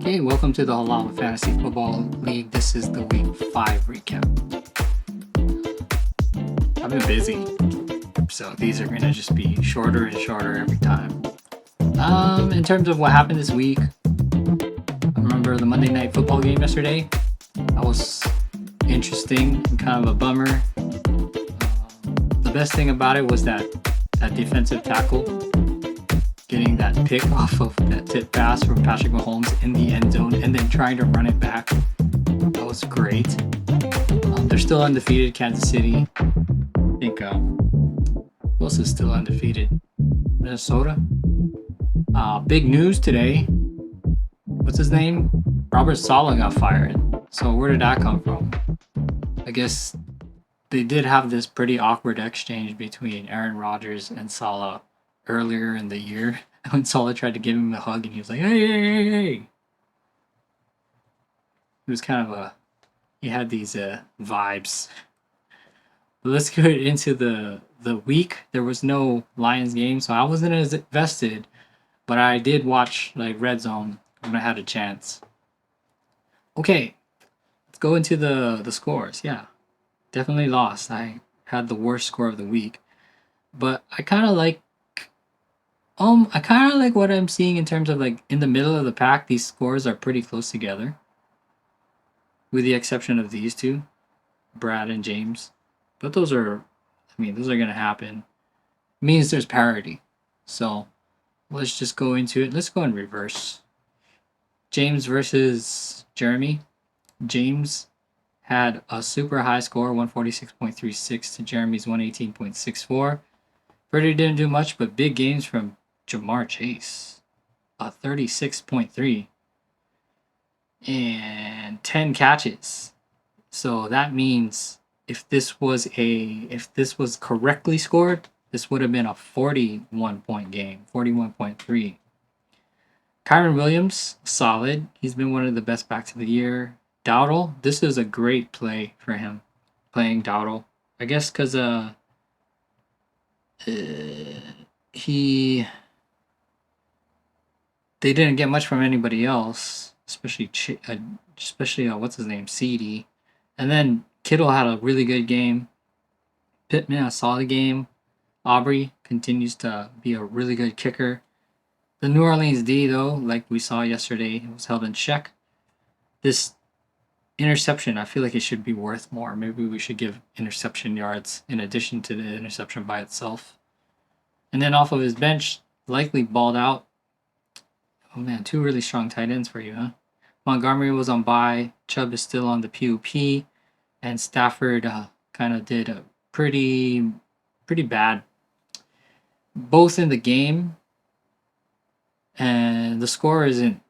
Okay, welcome to the Halal Fantasy Football League. This is the Week 5 recap. I've been busy, so these are going to just be shorter and shorter every time. In terms of what happened this week, I remember the Monday Night Football game yesterday. That was interesting and kind of a bummer. The best thing about it was that defensive tackle getting that pick off of that tip pass from Patrick Mahomes in the end zone and then trying to run it back. That was great. They're still undefeated, Kansas City. I think who else is still undefeated? Minnesota. Big news today. What's his name? Robert Saleh got fired. So where did that come from? I guess they did have this pretty awkward exchange between Aaron Rodgers and Saleh earlier in the year when Saleh tried to give him a hug and he was like, hey. It was kind of he had these vibes. But let's go into the week. There was no Lions game, so I wasn't as invested, but I did watch like Red Zone when I had a chance. Okay, let's go into the scores. Yeah, definitely lost. I had the worst score of the week, but I kind of like what I'm seeing in terms of like in the middle of the pack. These scores are pretty close together, with the exception of these two, Brad and James. But those are gonna happen. It means there's parity. So let's just go into it. Let's go in reverse. James versus Jeremy. James had a super high score, 146.36 to Jeremy's 118.64. Purdy didn't do much, but big games from Jamar Chase, a 36.3 and 10 catches. So that means if this was correctly scored, this would have been a 41-point game, 41.3. Kyron Williams, solid. He's been one of the best backs of the year. Dowdle, this is a great play for him, playing Dowdle. I guess because they didn't get much from anybody else, especially what's his name, CD. And then Kittle had a really good game. Pittman, a solid game. Aubrey continues to be a really good kicker. The New Orleans D, though, like we saw yesterday, was held in check. This interception, I feel like it should be worth more. Maybe we should give interception yards in addition to the interception by itself. And then off of his bench, likely balled out. Oh man, two really strong tight ends for you, huh? Montgomery was on bye. Chubb is still on the PUP. And Stafford kind of did a pretty bad. Both in the game. And the score isn't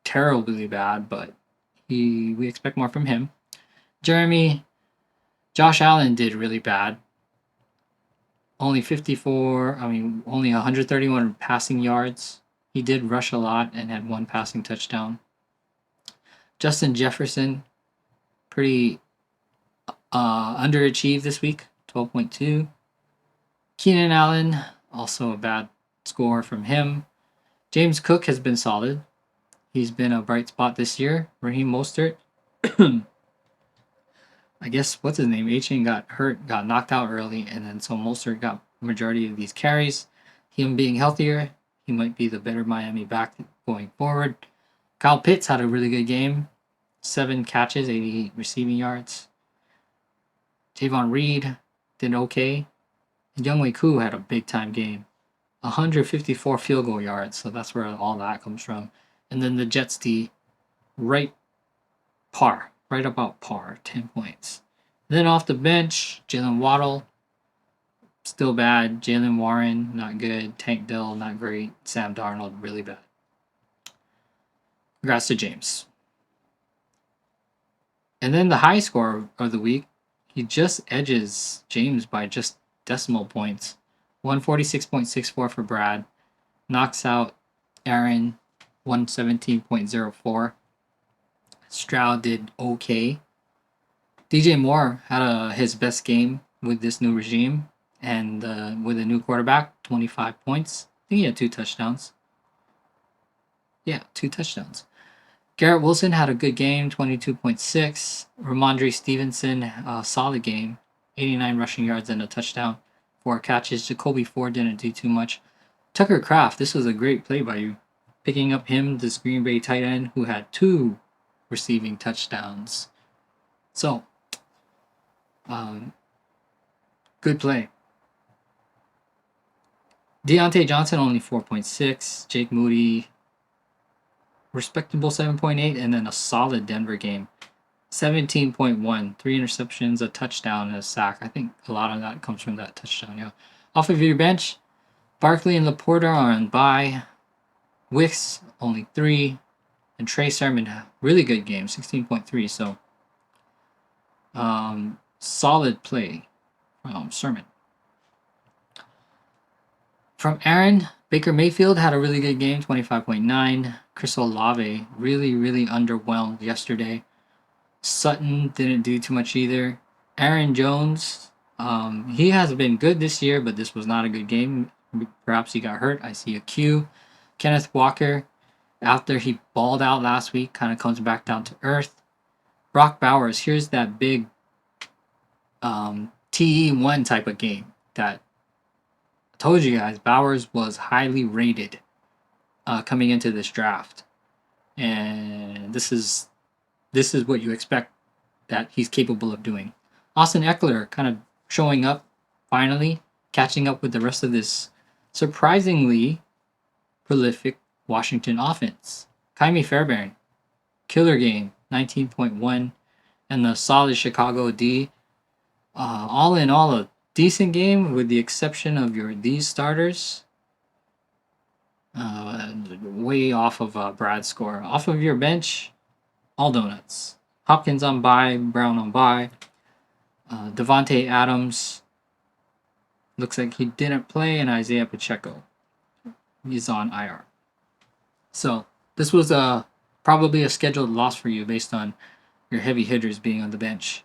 terribly bad, but we expect more from him. Josh Allen did really bad. Only 131 passing yards. He did rush a lot and had one passing touchdown. Justin Jefferson, pretty underachieved this week, 12.2. Keenan Allen, also a bad score from him. James Cook has been solid. He's been a bright spot this year. Raheem Mostert. I guess, what's his name? Achane got hurt, got knocked out early, and then so Mostert got majority of these carries. Him being healthier, he might be the better Miami back going forward. Kyle Pitts had a really good game. 7 catches, 88 receiving yards. Javon Reed did okay. And Younghoe Koo had a big-time game. 154 field goal yards, so that's where all that comes from. And then the Jets D, right about par, 10 points. Then off the bench, Jalen Waddle, still bad. Jalen Warren, not good. Tank Dell, not great. Sam Darnold, really bad. Congrats to James. And then the high score of the week, he just edges James by just decimal points. 146.64 for Brad. Knocks out Aaron, 117.04. Stroud did okay. DJ Moore had his best game with this new regime and with a new quarterback, 25 points. I think he had 2 touchdowns. Yeah, 2 touchdowns. Garrett Wilson had a good game, 22.6. Ramondre Stevenson, a solid game, 89 rushing yards and a touchdown, 4 catches. Jacoby Ford didn't do too much. Tucker Kraft, this was a great play by you. Picking up him, this Green Bay tight end who had 2 receiving touchdowns. So, good play. Deontay Johnson only 4.6. Jake Moody, respectable 7.8, and then a solid Denver game. 17.1. 3 interceptions, a touchdown, and a sack. I think a lot of that comes from that touchdown, yeah. Off of your bench, Barkley and Laporta are on bye. Wicks, only 3. And Trey Sermon, really good game, 16.3. So, solid play from Sermon. From Aaron, Baker Mayfield had a really good game, 25.9. Chris Olave really underwhelmed yesterday. Sutton didn't do too much either. Aaron Jones, he has been good this year, but this was not a good game. Perhaps he got hurt. I see a Q. Kenneth Walker, after he balled out last week, kind of comes back down to earth. Brock Bowers, here's that big TE1 type of game that I told you guys. Bowers was highly rated coming into this draft, and this is what you expect that he's capable of doing. Austin Eckler kind of showing up, finally catching up with the rest of this surprisingly prolific Washington offense. Kaimi Fairbairn, killer game, 19.1, and the solid Chicago D. All in all, a decent game with the exception of these starters. Way off of Brad's score. Off of your bench, all donuts. Hopkins on bye, Brown on bye. Devontae Adams looks like he didn't play, and Isaiah Pacheco, he's on IR. So this was probably a scheduled loss for you based on your heavy hitters being on the bench.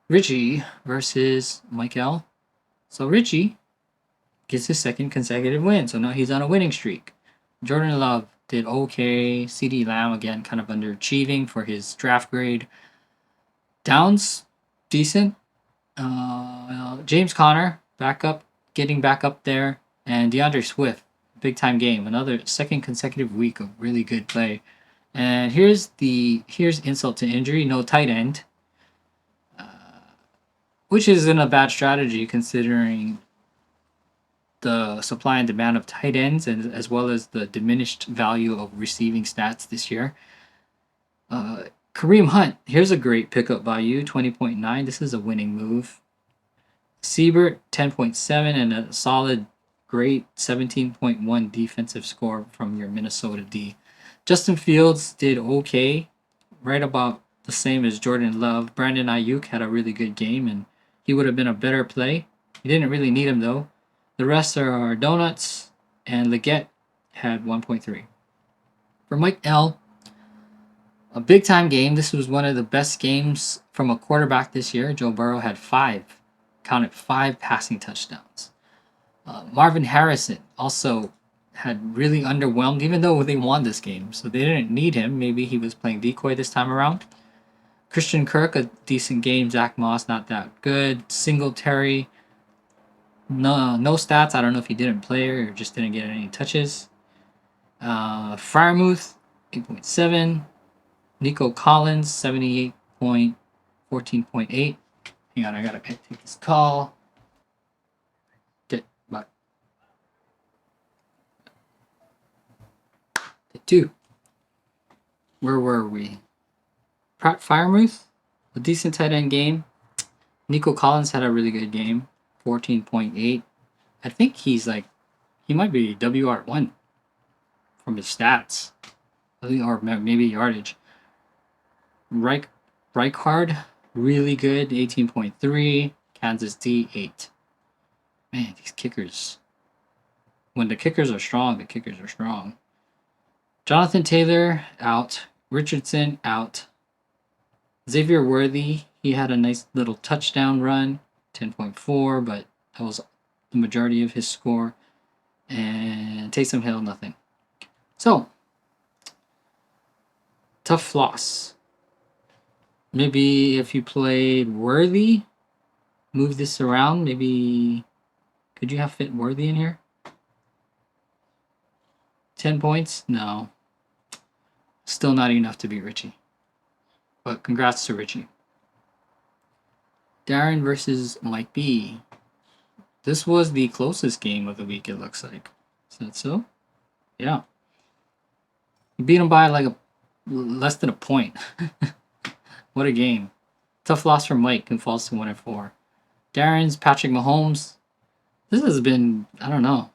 Richie versus Michael. So Richie gets his second consecutive win. So now he's on a winning streak. Jordan Love did okay. CeeDee Lamb, again, kind of underachieving for his draft grade. Downs, decent. James Conner, getting back up there. And DeAndre Swift, big time game. Another second consecutive week of really good play. And here's insult to injury, no tight end. Which isn't a bad strategy considering the supply and demand of tight ends, and as well as the diminished value of receiving stats this year. Kareem Hunt, here's a great pickup by you, 20.9. This is a winning move. Siebert, 10.7, and a solid, great 17.1 defensive score from your Minnesota D. Justin Fields did okay, right about the same as Jordan Love. Brandon Ayuk had a really good game, and he would have been a better play. You didn't really need him, though. The rest are our donuts, and Leggett had 1.3. For Mike L., a big-time game. This was one of the best games from a quarterback this year. Joe Burrow had 5 passing touchdowns. Marvin Harrison also had really underwhelmed, even though they won this game. So they didn't need him. Maybe he was playing decoy this time around. Christian Kirk, a decent game. Zach Moss, not that good. Singletary, no stats. I don't know if he didn't play or just didn't get any touches. Freiermuth, 8.7. Nico Collins, 78.14.8. Hang on, I gotta take this call. Bye. 2. Where were we? Pratt Freiermuth, a decent tight end game. Nico Collins had a really good game, 14.8. I think he might be WR1 from his stats, or maybe yardage. Reichard, really good, 18.3. Kansas D, 8. Man, these kickers. When the kickers are strong, the kickers are strong. Jonathan Taylor, out. Richardson, out. Xavier Worthy, he had a nice little touchdown run, 10.4, but that was the majority of his score. And Taysom Hill, nothing. So, tough loss. Maybe if you played Worthy, move this around. Maybe could you have fit Worthy in here? 10 points? No. Still not enough to beat Richie. But congrats to Richie. Darren versus Mike B. This was the closest game of the week, it looks like. Is that so? Yeah. You beat him by like less than a point. What a game. Tough loss for Mike, who falls to 1-4. Darren's Patrick Mahomes. This has been, I don't know.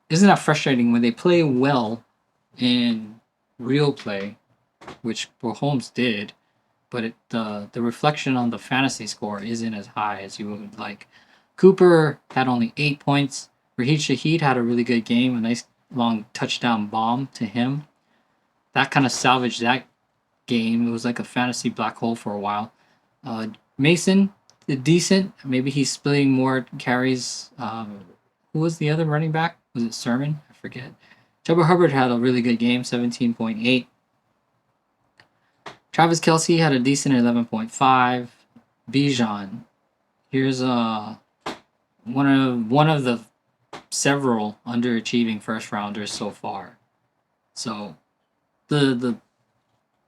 Isn't that frustrating when they play well in real play, which Mahomes did, but the reflection on the fantasy score isn't as high as you would like. Cooper had only 8 points. Raheed Shaheed had a really good game, a nice long touchdown bomb to him. That kind of salvaged that game. It was like a fantasy black hole for a while. Mason, decent. Maybe he's splitting more carries. Who was the other running back? Was it Sermon? I forget. Chuba Hubbard had a really good game, 17.8. Travis Kelce had a decent 11.5. Bijan. Here's one of the several underachieving first rounders so far. So the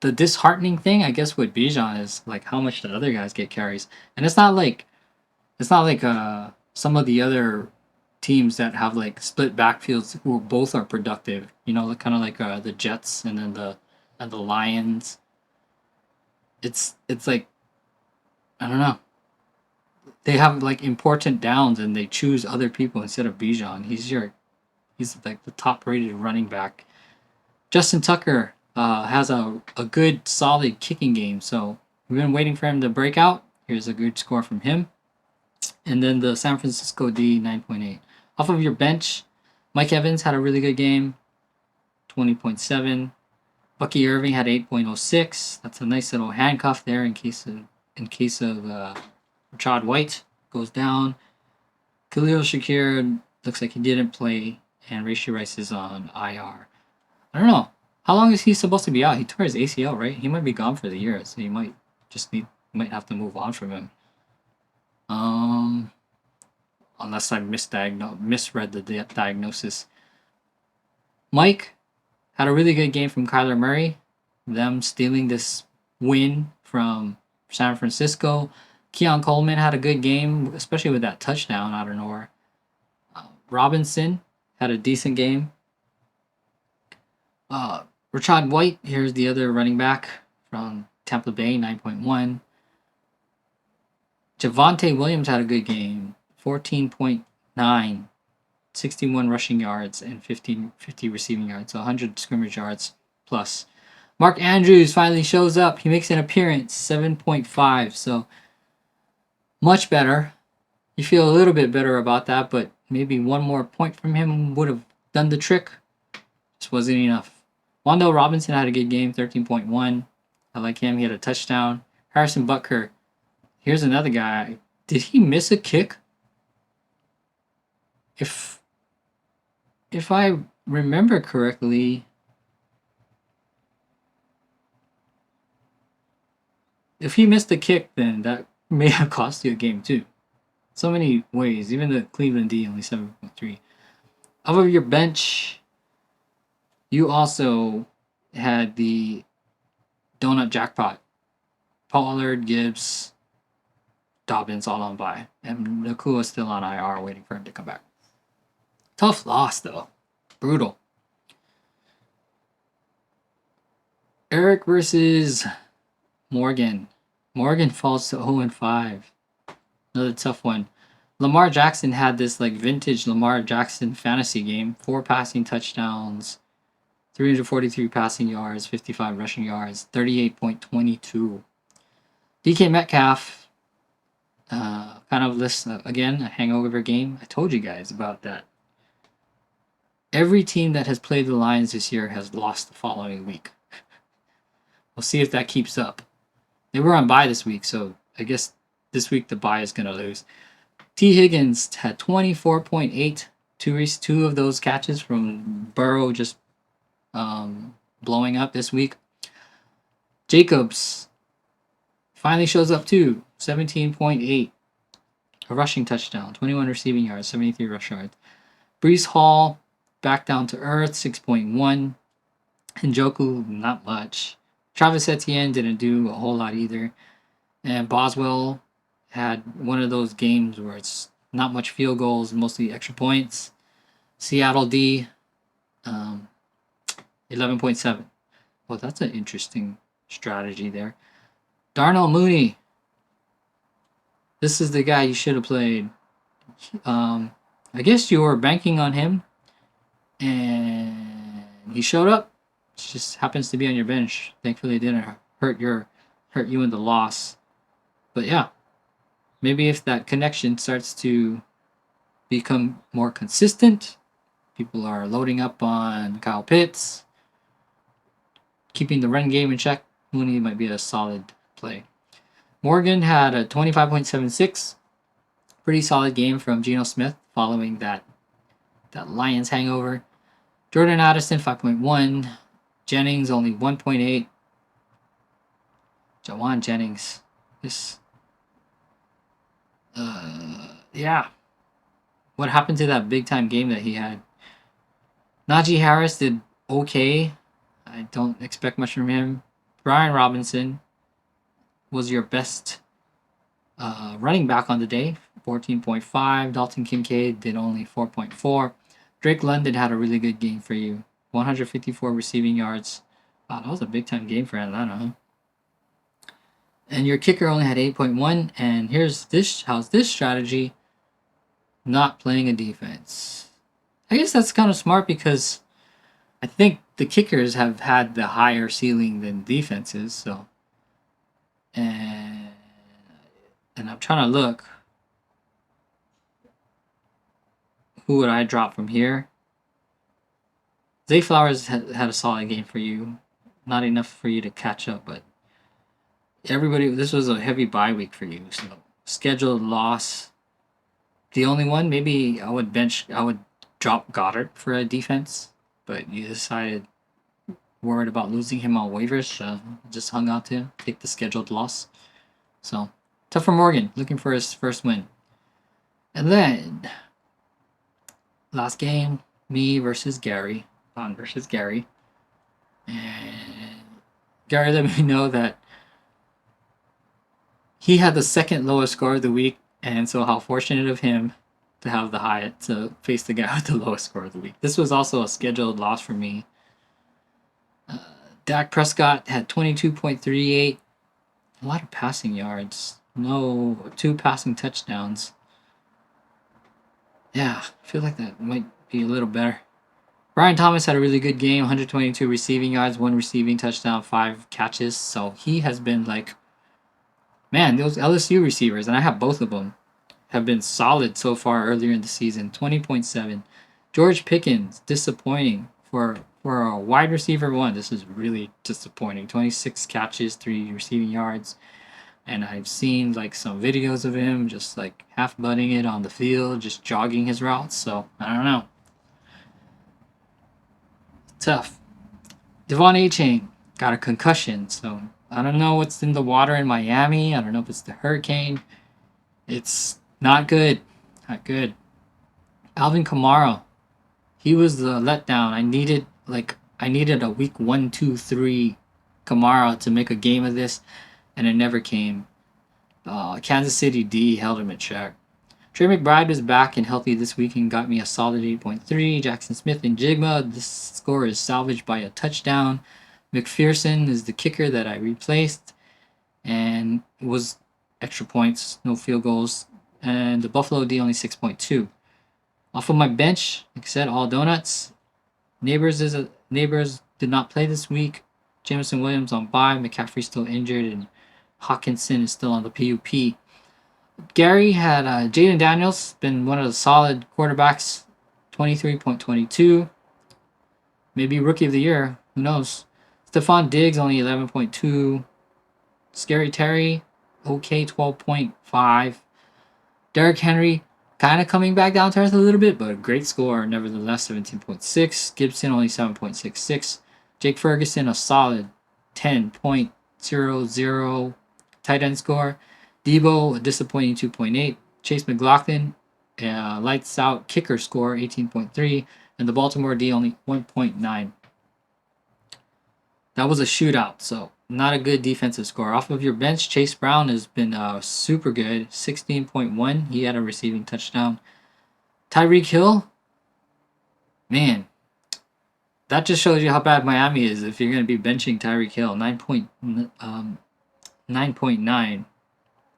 disheartening thing, I guess, with Bijan is like how much the other guys get carries, and it's not like some of the other teams that have like split backfields who both are productive. You know, kind of like the Jets and then the Lions. It's like, I don't know. They have like important downs and they choose other people instead of Bijan. He's like the top rated running back. Justin Tucker has a good solid kicking game, so we've been waiting for him to break out. Here's a good score from him. And then the San Francisco D, 9.8. Off of your bench, Mike Evans had a really good game, 20.7. Bucky Irving had 8.06. That's a nice little handcuff there in case of Rashad White goes down. Khalil Shakir looks like he didn't play, and Rashee Rice is on IR. I don't know. How long is he supposed to be out? He tore his ACL, right? He might be gone for the year, so you might have to move on from him. Unless I misread the diagnosis. Mike had a really good game from Kyler Murray. Them stealing this win from San Francisco. Keon Coleman had a good game, especially with that touchdown out of nowhere. Robinson had a decent game. Rashad White, here's the other running back from Tampa Bay, 9.1. Javonte Williams had a good game, 14.9, 61 rushing yards and 50 receiving yards, so 100 scrimmage yards plus. Mark Andrews finally shows up. He makes an appearance, 7.5, so much better. You feel a little bit better about that, but maybe one more point from him would have done the trick. Just wasn't enough. Wandale Robinson had a good game, 13.1. I like him. He had a touchdown. Harrison Butker. Here's another guy. Did he miss a kick? If I remember correctly, if he missed a kick, then that may have cost you a game too. So many ways. Even the Cleveland D only 7.3. Out of your bench, you also had the donut jackpot. Pollard, Gibbs, Dobbins all on bye. And Nakua's still on IR waiting for him to come back. Tough loss, though. Brutal. Eric versus Morgan. Morgan falls to 0-5. Another tough one. Lamar Jackson had this like vintage Lamar Jackson fantasy game. 4 passing touchdowns, 343 passing yards, 55 rushing yards, 38.22. DK Metcalf, kind of this, again, a hangover game. I told you guys about that. Every team that has played the Lions this year has lost the following week. We'll see if that keeps up. They were on bye this week, so I guess this week the bye is going to lose. T. Higgins had 24.8. Two of those catches from Burrow just blowing up this week. Jacobs finally shows up too. 17.8. A rushing touchdown. 21 receiving yards. 73 rush yards. Brees Hall back down to earth. 6.1. Njoku, not much. Travis Etienne didn't do a whole lot either. And Boswell had one of those games where it's not much field goals, mostly extra points. Seattle D, 11.7. Well, that's an interesting strategy there. Darnell Mooney. This is the guy you should have played. I guess you were banking on him, and he showed up. It just happens to be on your bench. Thankfully, it didn't hurt you in the loss. But yeah, maybe if that connection starts to become more consistent, people are loading up on Kyle Pitts, keeping the run game in check, Mooney might be a solid play. Morgan had a 25.76. Pretty solid game from Geno Smith following that Lions hangover. Jordan Addison, 5.1. Jennings, only 1.8. Jawan Jennings. Yeah. What happened to that big-time game that he had? Najee Harris did okay. I don't expect much from him. Brian Robinson was your best running back on the day, 14.5. Dalton Kincaid did only 4.4. Drake London had a really good game for you, 154 receiving yards. Wow, that was a big-time game for Atlanta, huh? And your kicker only had 8.1. And how's this strategy not playing a defense? I guess that's kind of smart because I think the kickers have had the higher ceiling than defenses. So, and I'm trying to look. Who would I drop from here? Zay Flowers had a solid game for you. Not enough for you to catch up, but everybody, this was a heavy bye week for you. So scheduled loss. The only one, maybe I would drop Goddard for a defense, but you decided, worried about losing him on waivers, so just hung out to take the scheduled loss. So tough for Morgan, looking for his first win. And then last game, me versus Gary. On versus Gary. And Gary let me know that he had the second lowest score of the week, and so how fortunate of him to have the high to face the guy with the lowest score of the week. This was also a scheduled loss for me. Dak Prescott had 22.38. A lot of passing yards. No, 2 passing touchdowns. Yeah, I feel like that might be a little better. Brian Thomas had a really good game, 122 receiving yards, 1 receiving touchdown, 5 catches. So he has been like, man, those LSU receivers, and I have both of them, have been solid so far earlier in the season. 20.7. George Pickens, disappointing for a wide receiver one. This is really disappointing. 26 catches, 3 receiving yards. And I've seen like some videos of him just like half butting it on the field, just jogging his routes. So I don't know. Tough. Devon A-Chain got a concussion, so I don't know what's in the water in Miami. I don't know if it's the hurricane. It's not good. Not good. Alvin Kamara, he was the letdown. I needed a week 1, 2, 3 Kamara to make a game of this, and it never came. Kansas City D held him in check. Trey McBride was back and healthy this week and got me a solid 8.3. Jackson Smith and Jigma, this score is salvaged by a touchdown. McPherson is the kicker that I replaced, and it was extra points, no field goals. And the Buffalo D only 6.2. Off of my bench, like I said, all donuts. Neighbors did not play this week. Jameson Williams on bye. McCaffrey still injured, and Hawkinson is still on the PUP. Gary had Jaden Daniels, been one of the solid quarterbacks, 23.22. Maybe rookie of the year, who knows? Stephon Diggs only 11.2. Scary Terry, okay, 12.5. Derrick Henry, kind of coming back down to earth a little bit, but a great score nevertheless. 17.6. Gibson only 7.66. Jake Ferguson a solid 10.00 tight end score. Debo a disappointing 2.8. Chase McLaughlin lights out kicker score 18.3, and the Baltimore D only 1.9. That was a shootout, so not a good defensive score. Off of your bench, Chase Brown has been super good, 16.1. He had a receiving touchdown. Tyreek Hill, man, that just shows you how bad Miami is if you're going to be benching Tyreek Hill. 9.9.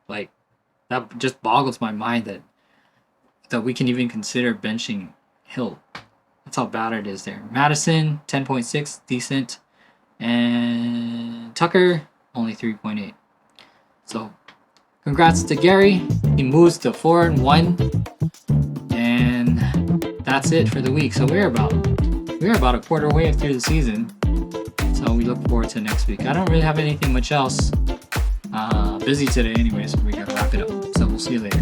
Like, that just boggles my mind that we can even consider benching Hill. That's how bad it is there. Madison, 10.6, decent. And Tucker, only 3.8. So, congrats to Gary. He moves to 4-1. And that's it for the week. So we're about a quarter way through the season. So we look forward to next week. I don't really have anything much else. Busy today anyway, so we gotta wrap it up. So we'll see you later.